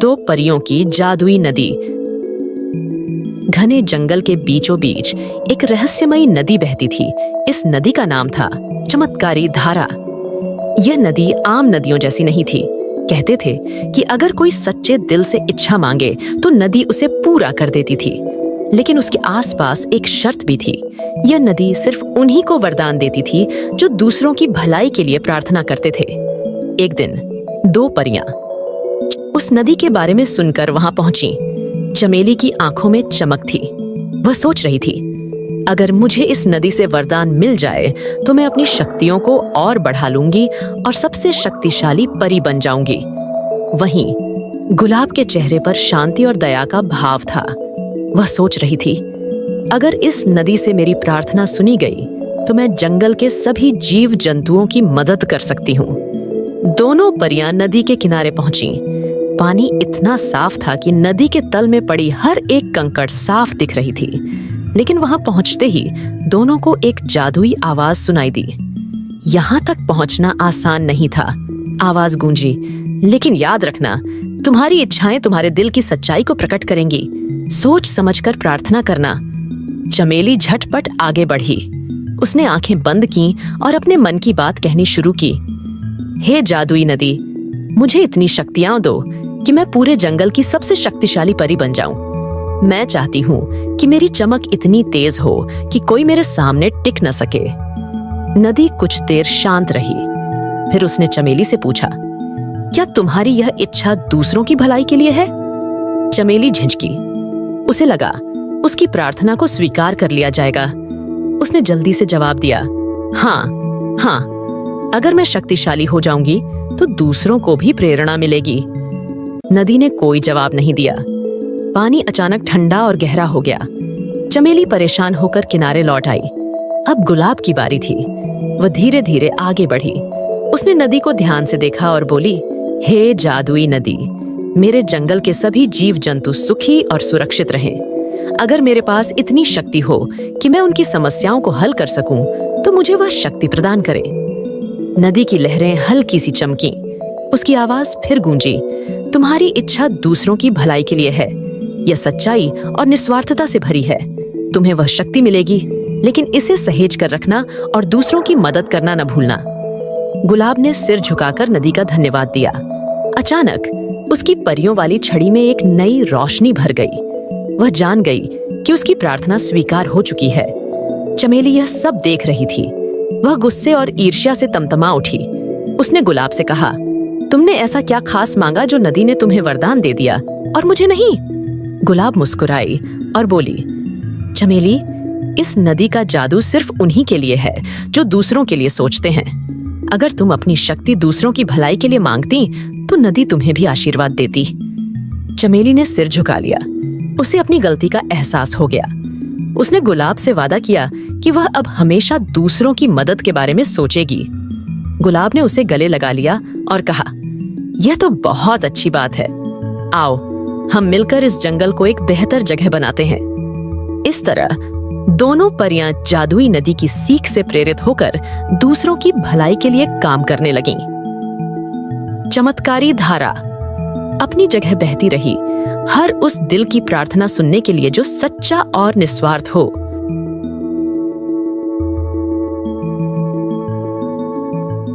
दो परियों की जादुई नदी। घने जंगल के बीचों बीच एक रहस्यमयी नदी बहती थी। इस नदी का नाम था चमत्कारी धारा। यह नदी आम नदियों जैसी नहीं थी। कहते थे कि अगर कोई सच्चे दिल से इच्छा मांगे तो नदी उसे पूरा कर देती थी। लेकिन उसके आसपास एक शर्त भी थी। यह नदी सिर्फ उन्हीं को वरदान देती थी जो दूसरों की भलाई के लिए प्रार्थना करते थे। एक दिन दो परियां उस नदी के बारे में सुनकर वहां पहुंची। चमेली की आंखों में चमक थी। वह सोच रही थी, अगर मुझे इस नदी से वरदान मिल जाए तो मैं अपनी शक्तियों को और बढ़ा लूंगी और सबसे शक्तिशाली परी बन जाऊंगी। वहीं गुलाब के चेहरे पर शांति और दया का भाव था। वह सोच रही थी, अगर इस नदी से मेरी प्रार्थना सुनी गई तो मैं जंगल के सभी जीव जंतुओं की मदद कर सकती हूँ। दोनों परियां नदी के किनारे पहुंची। पानी इतना साफ था कि नदी के तल में पड़ी हर एक कंकड़ साफ दिख रही थी। लेकिन वहां पहुंचते ही दोनों को एक जादुई आवाज सुनाई दी। यहां तक पहुंचना आसान नहीं था। आवाज गूंजी, लेकिन याद रखना, तुम्हारी इच्छाएं तुम्हारे दिल की सच्चाई को प्रकट करेंगी। सोच समझकर प्रार्थना करना। चमेली झटपट आगे बढ़ी। उसने आंखें बंद की और अपने मन की बात कहनी शुरू की। हे जादुई नदी, मुझे इतनी शक्तियां दो कि मैं पूरे जंगल की सबसे शक्तिशाली परी बन जाऊं। मैं चाहती हूँ कि मेरी चमक इतनी तेज हो कि कोई मेरे सामने टिक न सके। नदी कुछ देर शांत रही। फिर उसने चमेली से पूछा, क्या तुम्हारी यह इच्छा दूसरों की भलाई के लिए है? चमेली झिझकी। उसे लगा उसकी प्रार्थना को स्वीकार कर लिया जाएगा। उसने जल्दी से जवाब दिया, हाँ, अगर मैं शक्तिशाली हो जाऊंगी तो दूसरों को भी प्रेरणा मिलेगी। नदी ने कोई जवाब नहीं दिया। पानी अचानक ठंडा और गहरा हो गया। चमेली परेशान होकर किनारे लौट आई। अब गुलाब की बारी थी। वह धीरे धीरे आगे बढ़ी। उसने नदी को ध्यान से देखा और बोली, हे जादुई नदी, मेरे जंगल के सभी जीव जंतु सुखी और सुरक्षित रहें। अगर मेरे पास इतनी शक्ति हो कि मैं उनकी समस्याओं को हल कर सकूं, तो मुझे वह शक्ति प्रदान करें। नदी की लहरें हल्की सी चमकी। उसकी आवाज फिर गूंजी, तुम्हारी इच्छा दूसरों की भलाई के लिए है। यह सच्चाई और निस्वार्थता से भरी है। तुम्हें वह शक्ति मिलेगी, लेकिन इसे सहेज कर रखना और दूसरों की मदद करना न भूलना। गुलाब ने सिर झुकाकर नदी का धन्यवाद दिया। अचानक उसकी परियों वाली छड़ी में एक नई रोशनी भर गई। वह जान गई कि उसकी प्रार्थना स्वीकार हो चुकी है। चमेली यह सब देख रही थी। वह गुस्से और ईर्ष्या से तमतमा उठी। उसने गुलाब से कहा, तुमने ऐसा क्या खास मांगा जो नदी ने तुम्हें वरदान दे दिया और मुझे नहीं? गुलाब मुस्कुराई और बोली, चमेली, इस नदी का जादू सिर्फ उन्हीं के लिए है जो दूसरों के लिए सोचते हैं। अगर तुम अपनी शक्ति दूसरों की भलाई के लिए मांगती तो नदी तुम्हें भी आशीर्वाद देती। चमेली ने सिर झुका लिया। उसे अपनी गलती का एहसास हो गया। उसने गुलाब से वादा किया कि वह अब हमेशा दूसरों की मदद के बारे में सोचेगी। गुलाब ने उसे गले लगा लिया और कहा, यह तो बहुत अच्छी बात है। आओ, हम मिलकर इस जंगल को एक बेहतर जगह बनाते हैं। इस तरह दोनों परियां जादुई नदी की सीख से प्रेरित होकर दूसरों की भलाई के लिए काम करने लगीं। चमत्कारी धारा अपनी जगह बहती रही, हर उस दिल की प्रार्थना सुनने के लिए जो सच्चा और निस्वार्थ हो।